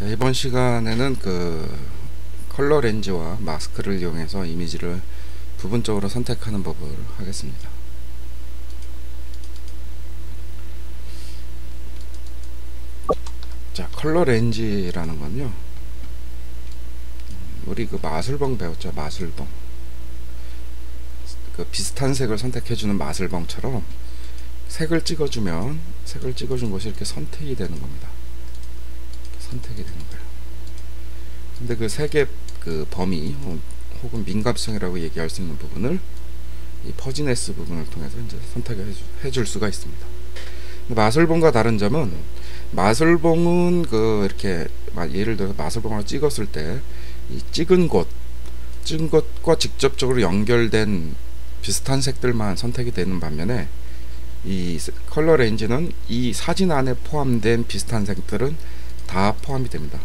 자, 이번 시간에는 컬러 렌즈와 마스크를 이용해서 이미지를 부분적으로 선택하는 법을 하겠습니다. 자, 컬러 렌즈라는 건요, 우리 마술봉 배웠죠. 마술봉. 비슷한 색을 선택해주는 마술봉처럼 색을 찍어준 곳이 이렇게 선택이 되는 겁니다. 선택이 되는 거예요. 근데 그 색의 범위 혹은 민감성이라고 얘기할 수 있는 부분을 이 퍼지네스 부분을 통해서 이제 선택을 해줄 수가 있습니다. 마술봉과 다른 점은, 마술봉은 이렇게 예를 들어서 마술봉을 찍었을 때 이 찍은 곳과 직접적으로 연결된 비슷한 색들만 선택이 되는 반면에, 이 컬러 렌즈는 이 사진 안에 포함된 비슷한 색들은 다 포함이 됩니다.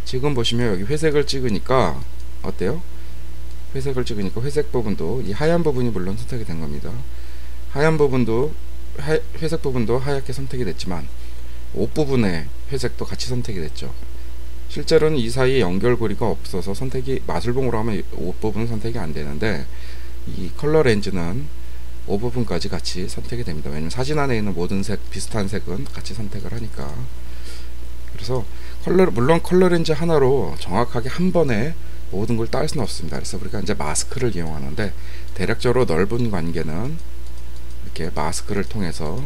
지금 보시면 여기 회색을 찍으니까 어때요? 회색을 찍으니까 회색 부분도, 이 하얀 부분이 물론 선택이 된 겁니다. 하얀 부분도 회색 부분도 하얗게 선택이 됐지만 옷 부분의 회색도 같이 선택이 됐죠. 실제로는 이 사이에 연결고리가 없어서 마술봉으로 하면 옷 부분은 선택이 안 되는데, 이 컬러 렌즈는 옷 부분까지 같이 선택이 됩니다. 왜냐면 사진 안에 있는 모든 비슷한 색은 같이 선택을 하니까. 그래서 물론 컬러 렌즈 하나로 정확하게 한 번에 모든 걸 딸 수는 없습니다. 그래서 우리가 이제 마스크를 이용하는데, 대략적으로 넓은 관계는 이렇게 마스크를 통해서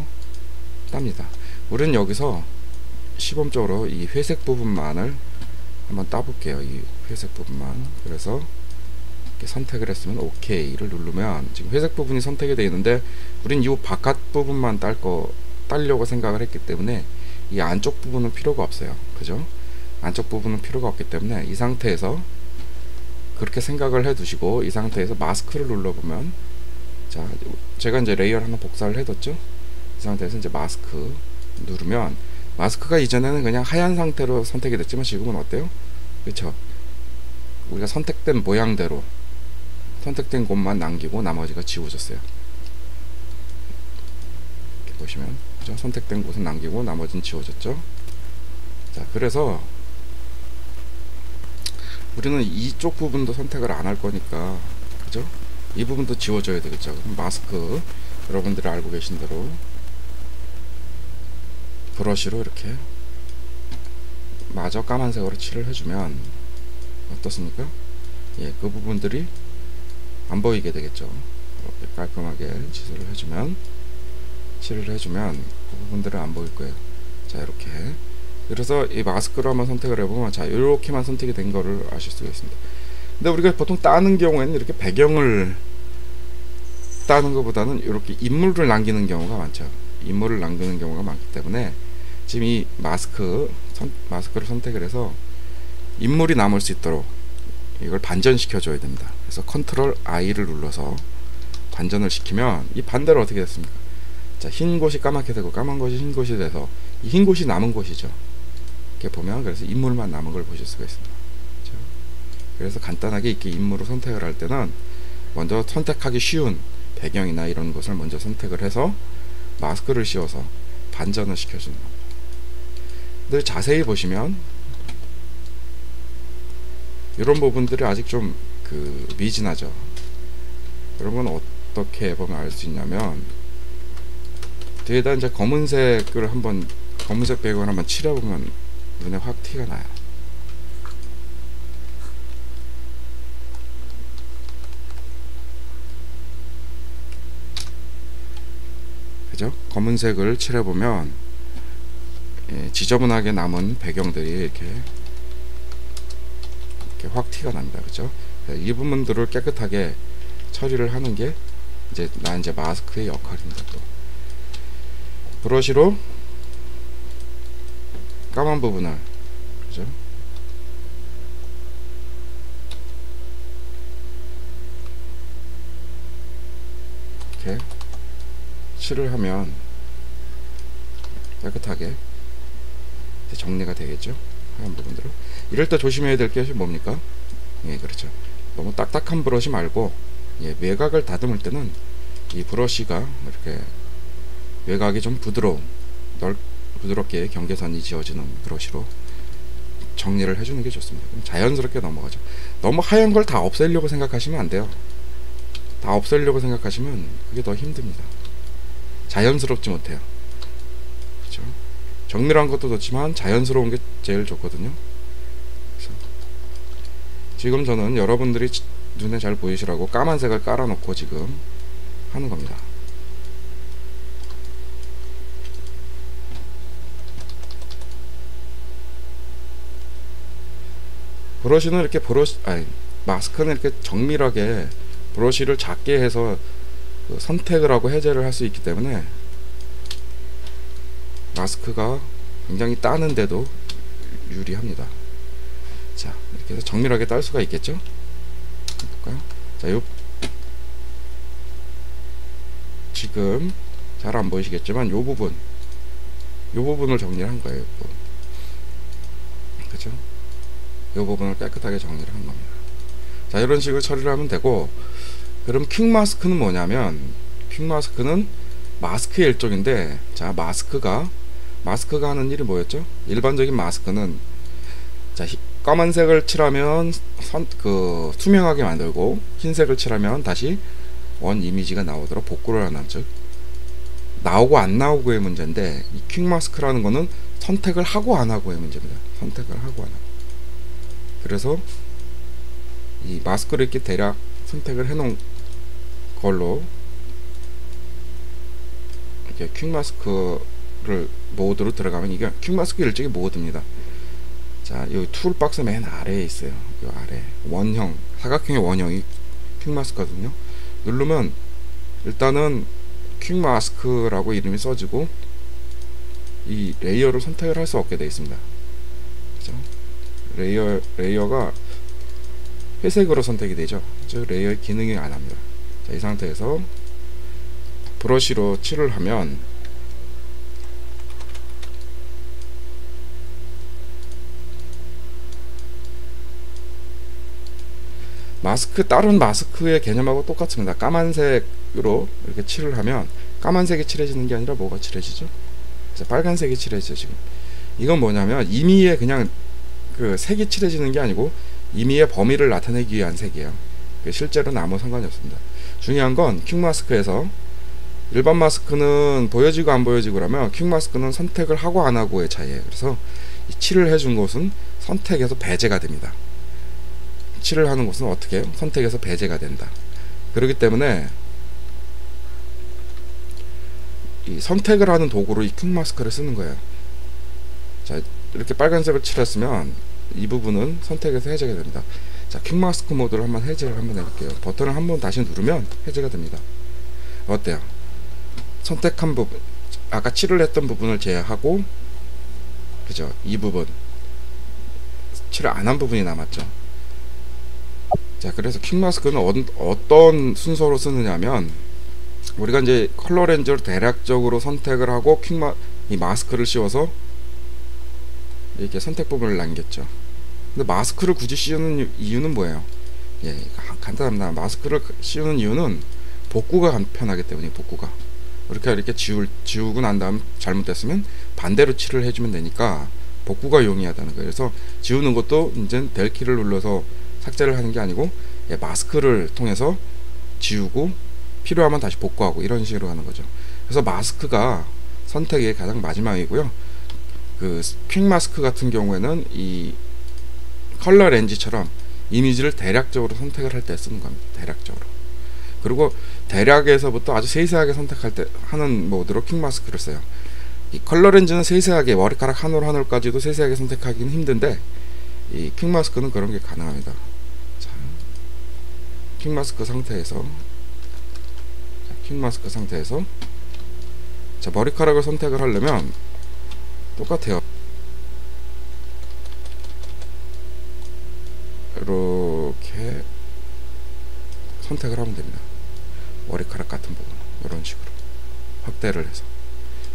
땁니다. 우리는 여기서 시범적으로 이 회색 부분만을 한번 따볼게요. 이 회색 부분만. 그래서 이렇게 선택을 했으면 OK를 누르면 지금 회색 부분이 선택이 되어 있는데, 우린 이 바깥 부분만 따려고 생각을 했기 때문에 이 안쪽 부분은 필요가 없어요. 그죠? 안쪽 부분은 필요가 없기 때문에 이 상태에서 그렇게 생각을 해 두시고, 이 상태에서 마스크를 눌러보면, 자, 제가 이제 레이어를 하나 복사를 해뒀죠. 이 상태에서 이제 마스크 누르면, 마스크가 이전에는 그냥 하얀 상태로 선택이 됐지만 지금은 어때요? 그쵸? 우리가 선택된 모양대로 선택된 곳만 남기고 나머지가 지워졌어요. 이렇게 보시면, 그죠? 선택된 곳은 남기고 나머지는 지워졌죠. 자, 그래서 우리는 이쪽 부분도 선택을 안 할 거니까, 그죠? 이 부분도 지워줘야 되겠죠. 그럼 마스크, 여러분들이 알고 계신 대로 브러쉬로 이렇게 마저 까만색으로 칠을 해주면 어떻습니까? 예, 그 부분들이 안 보이게 되겠죠. 이렇게 깔끔하게 칠을 해주면 그 부분들은 안 보일 거예요. 자, 이렇게. 그래서 이 마스크로 한번 선택을 해보면, 자, 이렇게만 선택이 된 거를 아실 수가 있습니다. 근데 우리가 보통 따는 경우에는 이렇게 배경을 따는 것보다는 이렇게 인물을 남기는 경우가 많죠. 인물을 남기는 경우가 많기 때문에 지금 이 마스크를 선택을 해서 인물이 남을 수 있도록 이걸 반전시켜 줘야 됩니다. 그래서 컨트롤 I를 눌러서 반전을 시키면, 이 반대로 어떻게 됐습니까? 자, 흰 곳이 까맣게 되고 까만 곳이 흰 곳이 돼서 이 흰 곳이 남은 곳이죠. 이렇게 보면, 그래서 인물만 남은 걸 보실 수가 있습니다. 그렇죠? 그래서 간단하게 이렇게 인물을 선택을 할 때는 먼저 선택하기 쉬운 배경이나 이런 것을 먼저 선택을 해서 마스크를 씌워서 반전을 시켜주는 겁니다. 근데 자세히 보시면 이런 부분들이 아직 좀 미진하죠. 여러분 어떻게 보면 알 수 있냐면, 뒤에다 이제 검은색 배경을 한번 칠해보면 눈에 확 티가 나요. 그죠? 검은색을 칠해보면, 예, 지저분하게 남은 배경들이 이렇게 확 티가 납니다. 그죠? 이 부분들을 깨끗하게 처리를 하는 게 이제 마스크의 역할입니다. 또 브러쉬로 까만 부분을, 그죠? 이렇게 칠을 하면 깨끗하게 정리가 되겠죠. 하얀 부분들을. 이럴 때 조심해야 될 것이 뭡니까? 예, 그렇죠. 너무 딱딱한 브러쉬 말고, 예, 외곽을 다듬을 때는 이 브러쉬가 이렇게 외곽이 좀 부드럽게 경계선이 지어지는 브러쉬로 정리를 해주는 게 좋습니다. 그럼 자연스럽게 넘어가죠. 너무 하얀 걸 다 없애려고 생각하시면 안 돼요. 다 없애려고 생각하시면 그게 더 힘듭니다. 자연스럽지 못해요. 그렇죠? 정밀한 것도 좋지만 자연스러운 게 제일 좋거든요. 그래서 지금 저는 여러분들이 눈에 잘 보이시라고 까만색을 깔아놓고 지금 하는 겁니다. 브러쉬는 이렇게 마스크는 이렇게 정밀하게 브러쉬를 작게 해서 그 선택을 하고 해제를 할 수 있기 때문에 마스크가 굉장히 따는데도 유리합니다. 자, 이렇게 해서 정밀하게 딸 수가 있겠죠? 볼까요? 자, 지금 잘 안 보이시겠지만 요 부분을 정리를 한 거예요. 그죠? 요 부분을 깨끗하게 정리를 한 겁니다. 자, 이런 식으로 처리를 하면 되고, 그럼 퀵 마스크는 뭐냐면, 퀵 마스크는 마스크의 일종인데, 자, 마스크가 하는 일이 뭐였죠? 일반적인 마스크는, 자, 까만색을 칠하면 투명하게 만들고, 흰색을 칠하면 다시 원 이미지가 나오도록 복구를 하는, 즉 나오고 안 나오고의 문제인데, 이 퀵 마스크라는 거는 선택을 하고 안 하고의 문제입니다. 선택을 하고 안 하고. 그래서 이 마스크를 이렇게 대략 선택을 해 놓은 걸로 이렇게 퀵 마스크를 모드로 들어가면 이게 퀵 마스크 일종의 모드입니다. 자, 여기 툴박스 맨 아래에 있어요. 이 아래 원형, 사각형의 원형이 퀵 마스크거든요. 누르면 일단은 퀵 마스크라고 이름이 써지고 이 레이어를 선택을 할 수 없게 되어 있습니다. 그죠? 레이어가 회색으로 선택이 되죠. 즉 레이어의 기능이 안 합니다. 자, 이 상태에서 브러쉬로 칠을 하면 다른 마스크의 개념하고 똑같습니다. 까만색으로 이렇게 칠을 하면 까만색이 칠해지는 게 아니라 뭐가 칠해지죠? 그래서 빨간색이 칠해지죠. 지금 이건 뭐냐면 임의의 그냥 그 색이 칠해지는 게 아니고 임의의 범위를 나타내기 위한 색이에요. 실제로는 아무 상관이 없습니다. 중요한 건 퀵 마스크에서 일반 마스크는 보여지고 안 보여지고 라면 퀵 마스크는 선택을 하고 안 하고의 차이예요. 그래서 이 칠을 해준 곳은 선택에서 배제가 됩니다. 칠을 하는 곳은 어떻게 해요? 선택에서 배제가 된다. 그렇기 때문에 이 선택을 하는 도구로 이 퀵 마스크를 쓰는 거예요. 자, 이렇게 빨간색을 칠했으면 이 부분은 선택에서 해제가 됩니다. 자, 퀵 마스크 모드를 한번 해제를 한번 해볼게요. 버튼을 한번 다시 누르면 해제가 됩니다. 어때요? 선택한 부분, 아까 칠을 했던 부분을 제외하고, 그죠? 이 부분 칠을 안 한 부분이 남았죠. 자, 그래서 퀵 마스크는 어떤 순서로 쓰느냐면, 우리가 이제 컬러 렌즈를 대략적으로 선택을 하고 이 마스크를 씌워서 이렇게 선택 부분을 남겼죠. 근데 마스크를 굳이 씌우는 이유는 뭐예요? 예, 간단합니다. 마스크를 씌우는 이유는 복구가 간편하기 때문에, 복구가 이렇게 지우고 난 다음 잘못됐으면 반대로 칠을 해주면 되니까 복구가 용이하다는 거예요. 그래서 지우는 것도 이제 델 키를 눌러서 삭제를 하는 게 아니고, 예, 마스크를 통해서 지우고 필요하면 다시 복구하고 이런 식으로 하는 거죠. 그래서 마스크가 선택의 가장 마지막이고요. 그 퀵 마스크 같은 경우에는 이 컬러 렌즈처럼 이미지를 대략적으로 선택을 할 때 쓰는 겁니다. 대략적으로. 그리고 대략에서부터 아주 세세하게 선택할 때 하는 모드로 퀵 마스크를 써요. 이 컬러 렌즈는 세세하게 머리카락 한 올 한 올까지도 세세하게 선택하기는 힘든데, 이 퀵 마스크는 그런 게 가능합니다. 자, 퀵 마스크 상태에서 자, 머리카락을 선택을 하려면 똑같아요. 이렇게 선택을 하면 됩니다. 머리카락 같은 부분 이런 식으로 확대를 해서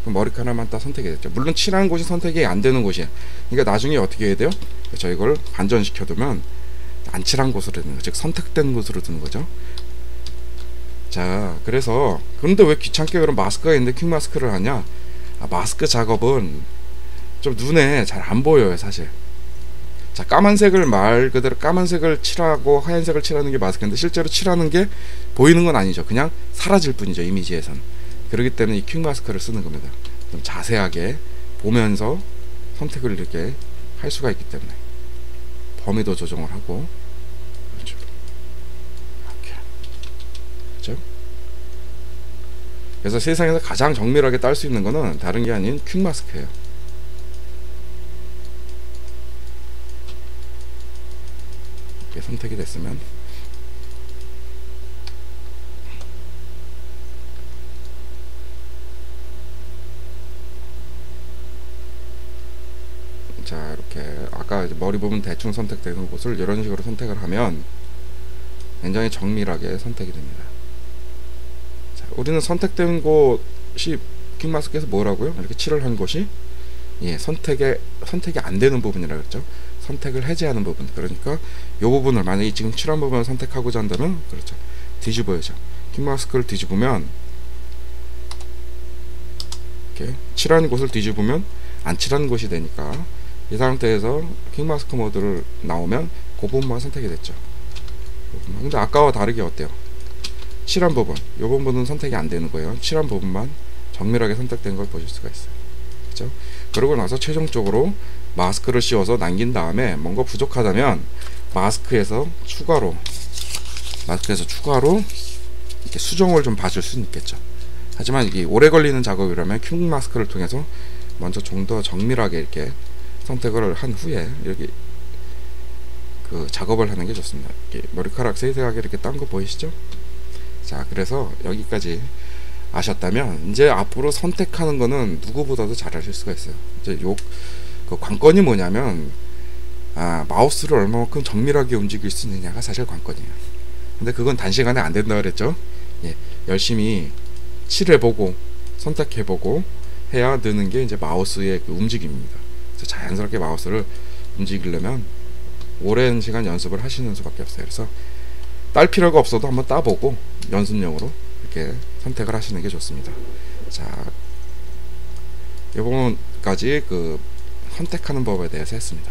그럼 머리카락만 딱 선택이 됐죠. 물론 칠하는 곳이 선택이 안 되는 곳이에요. 그러니까 나중에 어떻게 해야 돼요? 그렇죠. 이걸 반전시켜 두면 안 칠한 곳으로 되는 거죠. 즉 선택된 곳으로 두는 거죠. 자, 그래서 그런데 왜 귀찮게 그런 마스크가 있는데 퀵 마스크를 하냐? 마스크 작업은 좀 눈에 잘 안 보여요, 사실. 자, 까만색을 말 그대로 까만색을 칠하고 하얀색을 칠하는 게 마스크인데 실제로 칠하는 게 보이는 건 아니죠. 그냥 사라질 뿐이죠, 이미지에선. 그렇기 때문에 이 퀵 마스크를 쓰는 겁니다. 좀 자세하게 보면서 선택을 이렇게 할 수가 있기 때문에 범위도 조정을 하고 그렇죠. 이렇게. 그렇죠? 그래서 세상에서 가장 정밀하게 딸 수 있는 거는 다른 게 아닌 퀵 마스크예요. 이렇게 선택이 됐으면 자, 이렇게 아까 머리 부분 대충 선택되는 곳을 이런 식으로 선택을 하면 굉장히 정밀하게 선택이 됩니다. 자, 우리는 선택된 곳이 퀵 마스크에서 뭐라고요? 이렇게 칠을 한 곳이 예, 선택이 안 되는 부분이라 그랬죠. 선택을 해제하는 부분. 그러니까 이 부분을 만약에 지금 칠한 부분을 선택하고자 한다면 그렇죠. 뒤집어야죠. 퀵 마스크를 뒤집으면 이렇게 칠한 곳을 뒤집으면 안 칠한 곳이 되니까 이 상태에서 퀵 마스크 모드를 나오면 그 부분만 선택이 됐죠. 근데 아까와 다르게 어때요? 칠한 부분, 이 부분은 선택이 안 되는 거예요. 칠한 부분만 정밀하게 선택된 걸 보실 수가 있어요. 그렇죠? 그러고 나서 최종적으로 마스크를 씌워서 남긴 다음에 뭔가 부족하다면 마스크에서 추가로 이렇게 수정을 좀 봐줄 수는 있겠죠. 하지만 이게 오래 걸리는 작업이라면 퀵 마스크를 통해서 먼저 좀 더 정밀하게 이렇게 선택을 한 후에 이렇게 그 작업을 하는 게 좋습니다. 이렇게 머리카락 세세하게 이렇게 딴 거 보이시죠? 자, 그래서 여기까지 아셨다면 이제 앞으로 선택하는 거는 누구보다도 잘 하실 수가 있어요. 이제 그 관건이 뭐냐면 마우스를 얼마만큼 정밀하게 움직일 수 있느냐가 사실 관건이에요. 근데 그건 단시간에 안 된다 그랬죠. 예, 열심히 칠해보고 선택해보고 해야 느는 게 이제 마우스의 그 움직임입니다. 그래서 자연스럽게 마우스를 움직이려면 오랜 시간 연습을 하시는 수밖에 없어요. 그래서 딸 필요가 없어도 한번 따보고 연습용으로 이렇게 선택을 하시는 게 좋습니다. 자, 이 부분까지 그 선택하는 법에 대해서 했습니다.